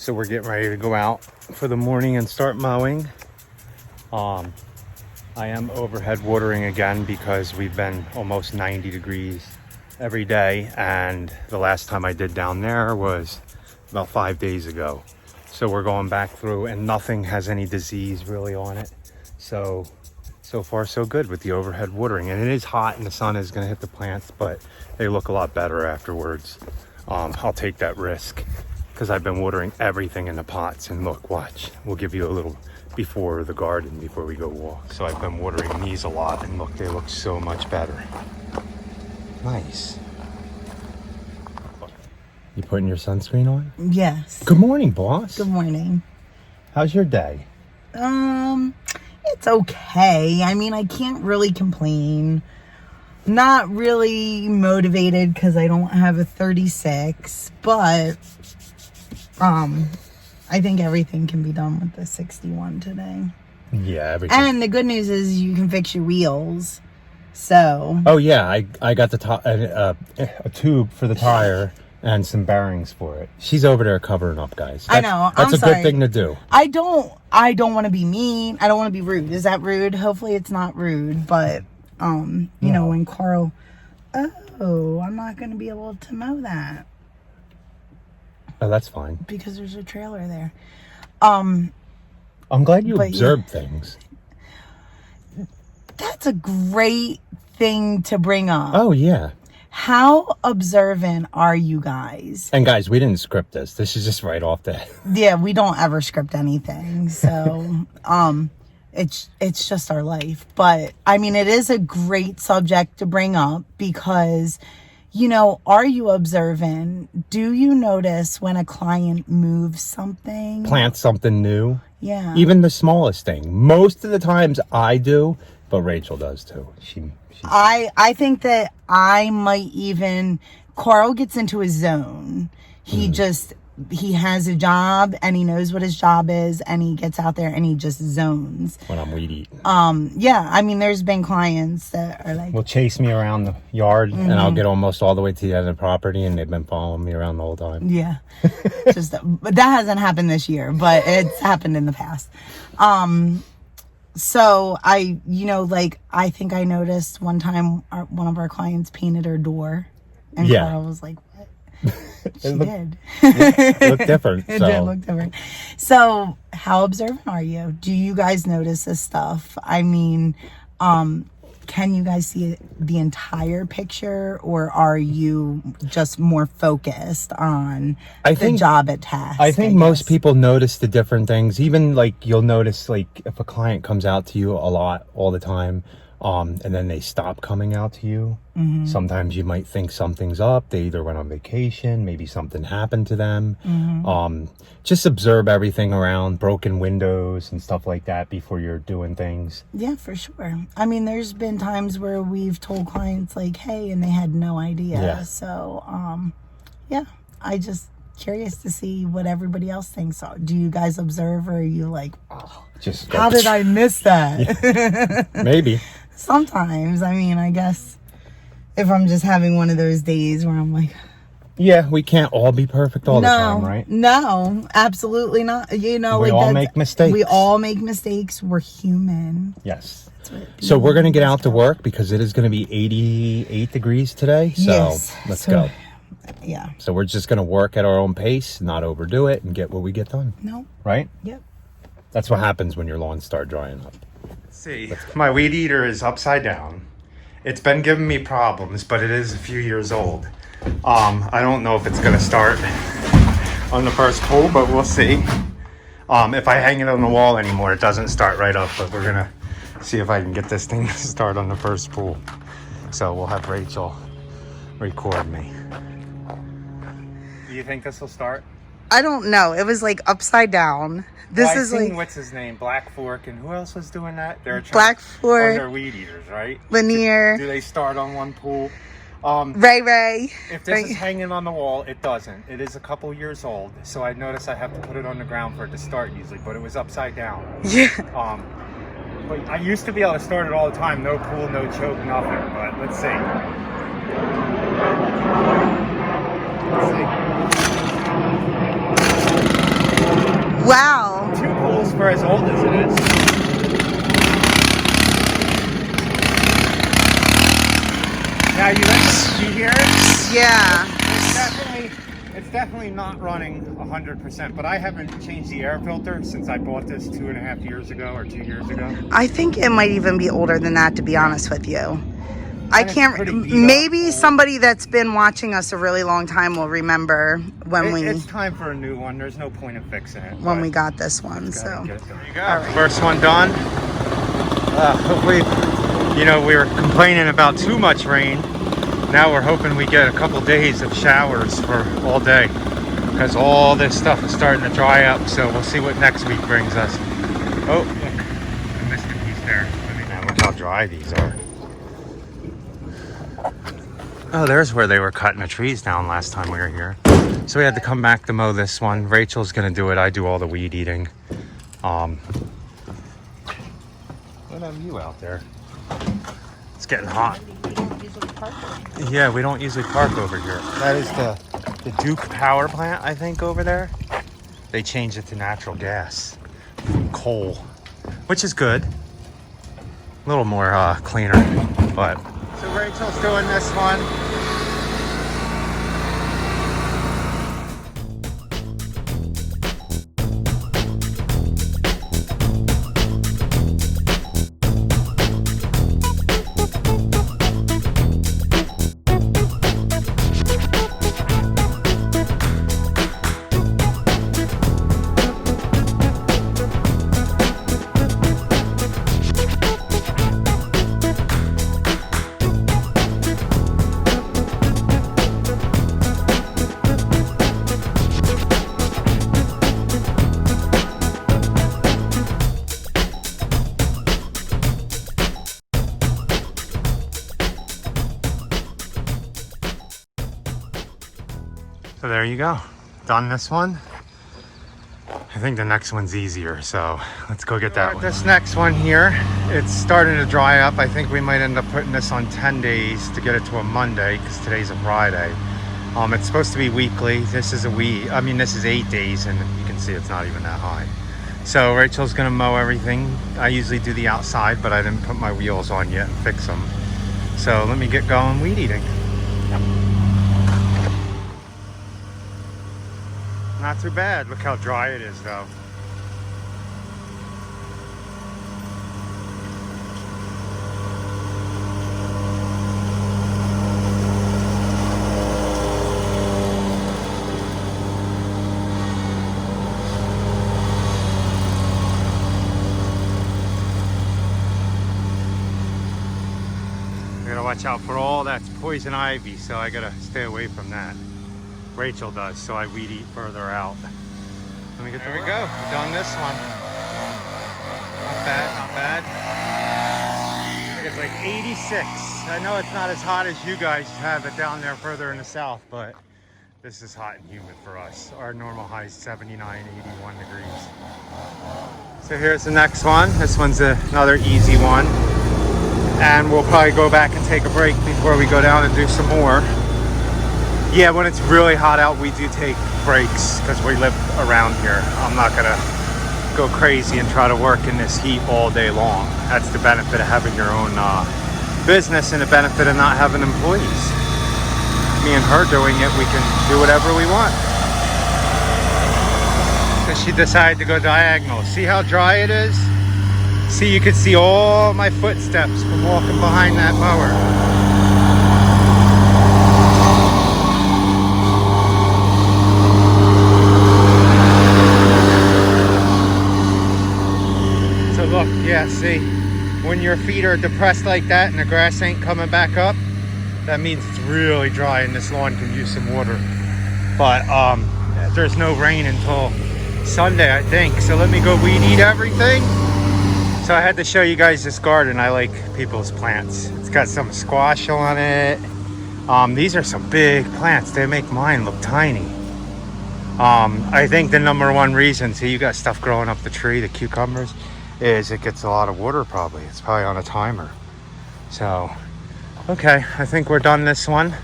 So we're getting ready to go out for the morning and start mowing. I am overhead watering again because we've been almost 90 degrees every day, and the last time I did down there was about 5 days ago. So we're going back through, and nothing has any disease really on it. So far so good with the overhead watering. And it is hot and the sun is going to hit the plants, but they look a lot better afterwards. I'll take that risk because I've been watering everything in the pots. And look, watch, we'll give you a little before the garden before we go walk. So I've been watering these a lot, and look, they look so much better. Nice. You putting your sunscreen on? Yes. Good morning, boss. Good morning. How's your day? It's okay. I mean, I can't really complain. Not really motivated because I don't have a 36, but I think everything can be done with the 61 today. Yeah, everything. And the good news is you can fix your wheels. So. Oh yeah, I got the a tube for the tire and some bearings for it. She's over there covering up, guys. I know. That's I'm a sorry. good thing to do. I don't want to be mean. I don't want to be rude. Is that rude? Hopefully it's not rude, but you know, when Carl, I'm not going to be able to mow that. Oh, that's fine. Because there's a trailer there. I'm glad you observe things. That's a great thing to bring up. Oh, yeah. How observant are you guys? And guys, we didn't script this. This is just right off the... Yeah, we don't ever script anything. So, it's just our life. But, I mean, it is a great subject to bring up because, you know, are you observant? Do you notice when a client moves something? Plants something new? Yeah. Even the smallest thing. Most of the times I do, but Rachel does too. I think that I might even... Carl gets into his zone. He has a job and he knows what his job is and he gets out there and he just zones. When I'm weed eating. Yeah, I mean, there's been clients that are like... will chase me around the yard and I'll get almost all the way to the end of the property and they've been following me around the whole time. Yeah. But that hasn't happened this year, but it's happened in the past. So I think I noticed one time one of our clients painted her door and Carl was like, what? She did. It looked different. It did look different. So how observant are you? Do you guys notice this stuff? I mean, can you guys see the entire picture, or are you just more focused on the job at task? I think most people notice the different things. Even like you'll notice like if a client comes out to you a lot all the time, and then they stop coming out to you. Sometimes you might think something's up. They either went on vacation, maybe something happened to them. Just observe everything around, broken windows and stuff like that before you're doing things. Yeah, for sure. I mean, there's been times where we've told clients like, hey, and they had no idea. Yeah. So, I just curious to see what everybody else thinks. So, do you guys observe, or are you like, how did I miss that? Yeah. Maybe. Sometimes. I mean, I guess if I'm just having one of those days where I'm like... Yeah, we can't all be perfect all the time, right? No, absolutely not. You know, we all make mistakes. We all make mistakes. We're human. Yes. So we're going to get out to work because it is going to be 88 degrees today. So let's go. Yeah. So we're just going to work at our own pace, not overdo it, and get what we get done. No. Right? Yep. That's what happens when your lawns start drying up. Let's see. My weed eater is upside down. It's been giving me problems, but it is a few years old. I don't know if it's going to start on the first pull, but we'll see. If I hang it on the wall anymore, it doesn't start right up, but we're going to see if I can get this thing to start on the first pull. So we'll have Rachel record me. Do you think this will start? I don't know. It was like upside down. This is like... what's his name? Black Fork, and who else was doing that? They're Black Fork. On their weed eaters, right? Lanier. Do they start on one pool? Ray. If this is hanging on the wall, it doesn't. It is a couple years old, so I noticed I have to put it on the ground for it to start usually, but it was upside down. Yeah. But I used to be able to start it all the time. No pool, no choke, nothing. But let's see. Let's see. Wow. 2 pools for as old as it is. Now you hear it? Yeah. It's definitely not running 100%, but I haven't changed the air filter since I bought this 2.5 years ago or 2 years ago. I think it might even be older than that, to be honest with you. I can't. Maybe somebody that's been watching us a really long time will remember when it's time for a new one. There's no point in fixing it. When we got this one. So there you go. Right. First one done. Hopefully, we were complaining about too much rain. Now we're hoping we get a couple days of showers for all day, because all this stuff is starting to dry up. So we'll see what next week brings us. Oh, look, I missed a piece there. Look how dry these are. Oh, there's where they were cutting the trees down last time we were here. So we had to come back to mow this one. Rachel's gonna do it. I do all the weed eating. What have you out there? It's getting hot. Yeah, we don't usually park over here. That is the Duke power plant, I think, over there. They changed it to natural gas from coal, which is good. A little more cleaner, but. So Rachel's doing this one. So there you go. Done this one. I think the next one's easier, so let's go get that one. This next one here, it's starting to dry up. I think we might end up putting this on 10 days to get it to a Monday, because today's a Friday. It's supposed to be weekly. This is this is 8 days, and you can see it's not even that high. So Rachel's gonna mow everything. I usually do the outside, but I didn't put my wheels on yet and fix them. So let me get going weed eating. Yep. Not too bad. Look how dry it is, though. I gotta watch out for all that's poison ivy, so I gotta stay away from that. Rachel does, so I weed eat further out. Let me get there. We go. We've done this one. Not bad, not bad. It's like 86. I know it's not as hot as you guys have it down there further in the south, but this is hot and humid for us. Our normal high is 79, 81 degrees. So here's the next one. This one's another easy one. And we'll probably go back and take a break before we go down and do some more. Yeah, when it's really hot out, we do take breaks because we live around here. I'm not gonna go crazy and try to work in this heat all day long. That's the benefit of having your own business and the benefit of not having employees. Me and her doing it, we can do whatever we want. So she decided to go diagonal. See how dry it is? See, you can see all my footsteps from walking behind that mower. Look, yeah, see, when your feet are depressed like that and the grass ain't coming back up, that means it's really dry and this lawn can use some water. But there's no rain until Sunday, I think. So let me go weed eat everything. So I had to show you guys this garden. I like people's plants. It's got some squash on it. These are some big plants. They make mine look tiny. I think the #1 reason, see, you got stuff growing up the tree, the cucumbers, is it gets a lot of water probably. It's probably on a timer. So, okay, I think we're done this one.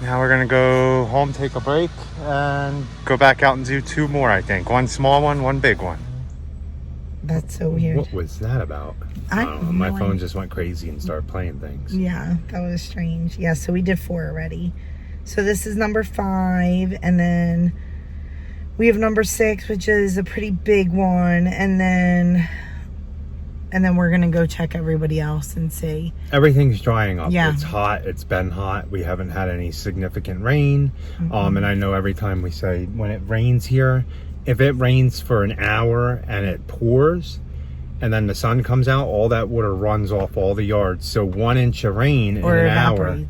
Now we're gonna go home, take a break, and go back out and do 2 more, I think. 1 small one, 1 big one. That's so weird. What was that about? I don't know. My phone just went crazy and started playing things. Yeah, that was strange. Yeah, so we did 4 already. So this is number 5, and then we have number 6, which is a pretty big one, and then we're gonna go check everybody else and see. Everything's drying up. Yeah. It's hot. It's been hot. We haven't had any significant rain. And I know every time we say when it rains here, if it rains for an hour and it pours and then the sun comes out, all that water runs off all the yards. So 1 inch of rain in an hour.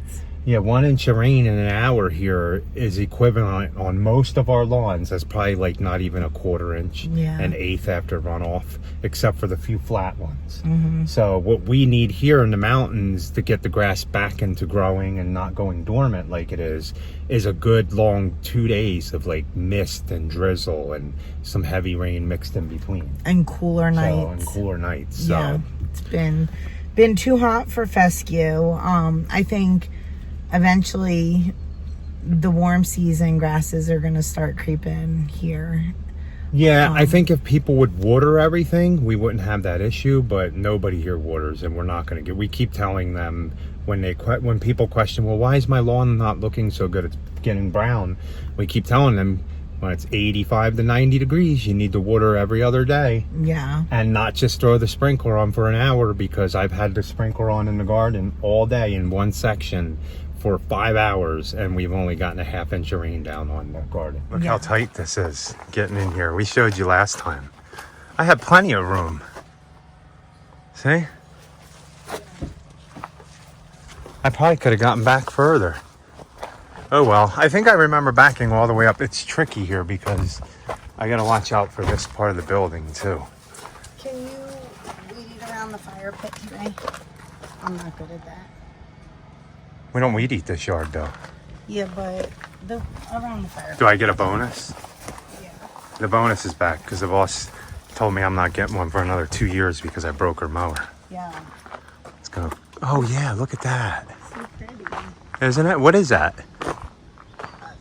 Yeah, 1 inch of rain in an hour here is equivalent on most of our lawns. That's probably like not even a 1/4 inch, an eighth after runoff, except for the few flat ones. So what we need here in the mountains to get the grass back into growing and not going dormant like it is a good long 2 days of like mist and drizzle and some heavy rain mixed in between. And cooler nights. So yeah, it's been too hot for fescue. I think eventually the warm season grasses are going to start creeping here. Yeah, I think if people would water everything, we wouldn't have that issue, but nobody here waters, and we're not going to get. We keep telling them when people question, well, why is my lawn not looking so good? It's getting brown. We keep telling them when it's 85 to 90 degrees, you need to water every other day. Yeah. And not just throw the sprinkler on for an hour, because I've had the sprinkler on in the garden all day in one section for 5 hours, and we've only gotten a 1/2 inch of rain down on the garden. Look how tight this is getting in here. We showed you last time. I had plenty of room. See? I probably could have gotten back further. Oh well, I think I remember backing all the way up. It's tricky here because I gotta watch out for this part of the building too. Can you weed eat around the fire pit today? I'm not good at that. We don't weed eat this yard though. Yeah, but around the fire. Do I get a bonus? Yeah. The bonus is back because the boss told me I'm not getting one for another 2 years because I broke her mower. Yeah. Let's go. Oh yeah, look at that. So pretty. Isn't it? What is that?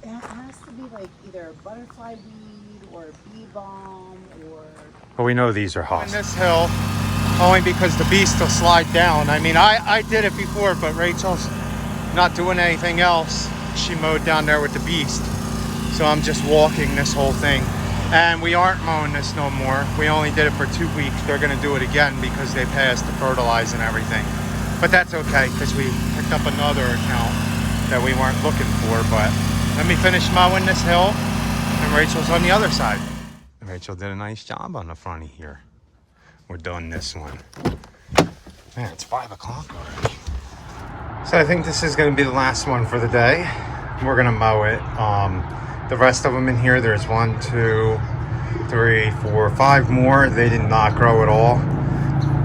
It has to be like either butterfly weed or bee balm or... Well, we know these are hot. In this hill, only because the beast will slide down. I mean, I did it before, but Rachel's not doing anything else. She mowed down there with the beast. So I'm just walking this whole thing. And we aren't mowing this no more. We only did it for 2 weeks. They're gonna do it again because they passed the fertilize and everything. But that's okay, because we picked up another account that we weren't looking for. But let me finish mowing this hill, and Rachel's on the other side. Rachel did a nice job on the front here. We're done this one. Man, it's 5 o'clock already. So I think this is going to be the last one for the day. We're going to mow it. The rest of them in here, there's 1, 2, 3, 4, 5 more. They did not grow at all.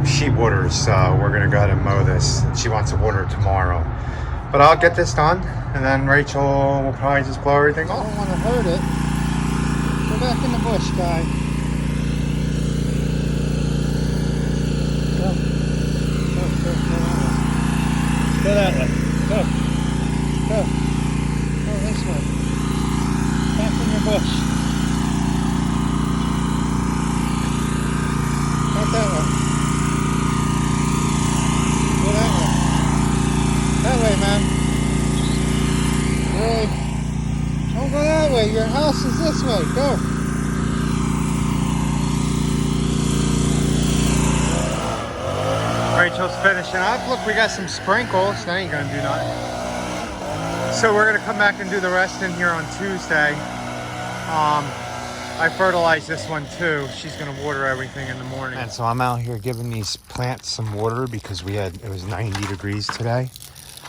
She waters, so we're going to go ahead and mow this. She wants to water tomorrow. But I'll get this done, and then Rachel will probably just blow everything off. I don't want to hurt it. Go back in the bush, guy. Go. Go that way. Go. Go. Go this way. Back in your bush. Not that way. Go that way. That way, man. Really? Don't go that way. Your house is this way. Go. Rachel's finishing up. Look, we got some sprinkles. That ain't gonna do nothing. So we're gonna come back and do the rest in here on Tuesday. I fertilized this one too. She's gonna water everything in the morning. And so I'm out here giving these plants some water because it was 90 degrees today.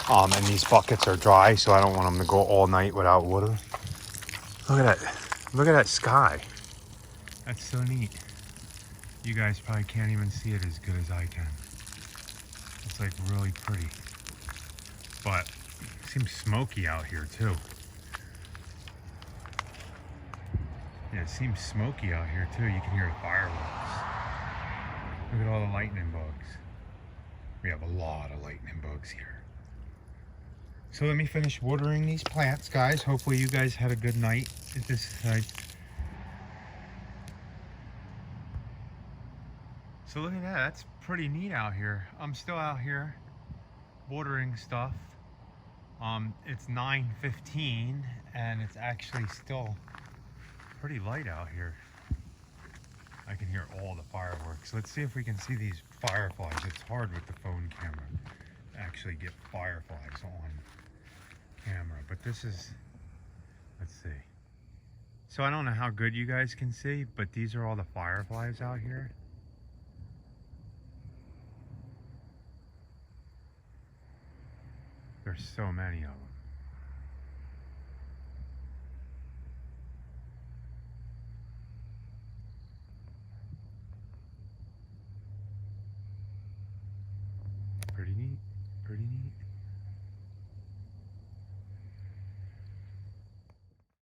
And these buckets are dry, so I don't want them to go all night without water. Look at that. Look at that sky. That's so neat. You guys probably can't even see it as good as I can. It's like really pretty. But it seems smoky out here too. Yeah, it seems smoky out here too. You can hear fireworks. Look at all the lightning bugs. We have a lot of lightning bugs here. So let me finish watering these plants, guys. Hopefully you guys had a good night at this side. So look at that, that's pretty neat out here. I'm still out here watering stuff. It's 9:15 and it's actually still pretty light out here. I can hear all the fireworks. Let's see if we can see these fireflies. It's hard with the phone camera to actually get fireflies on camera, but this is, let's see. So I don't know how good you guys can see, but these are all the fireflies out here. There's so many of them.